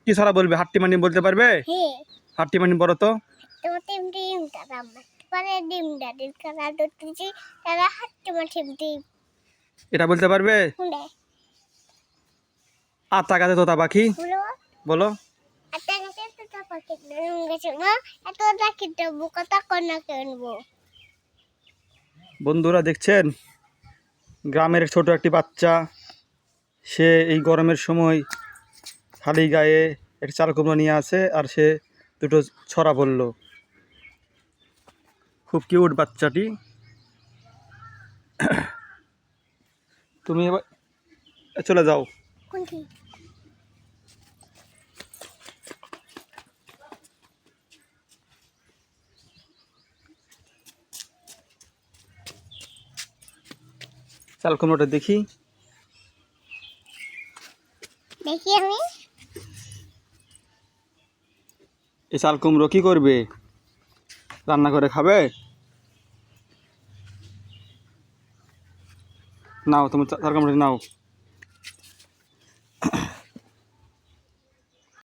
কি ছড়া বলবে? হাট্টিমানি বলতে পারবে? হ্যাঁ। হাট্টিমানি বলো তো। তোমার টিম টিম তারা মানে ডিম দাদির খেলা ধরতেছি তারা হাঁটতে মাঠে ডিম এটা বলতে পারবে? শুনে আতা গাছে তোতা পাখি বলো বলো। আটা গেছে তো পাখি গেছে না এত রাখি দেবো কত কন্যা কিনবো। বন্ধুরা দেখছেন, গ্রামের ছোট একটি বাচ্চা, সে এই গরমের সময় খালি গায়ে একটা চাল কুমড়ো নিয়ে আসে আর সে দুটো ছড়া বলল। খুব কিউট বাচ্চাটি। তুমি এবার চলে যাও। কোনটি চাল কুমড়োটা দেখি। দেখি আমি এই চাল কুমড়ো কি করবে? রান্না করে খাবে? নাও তুমি চাল কুমড়োটি নাও।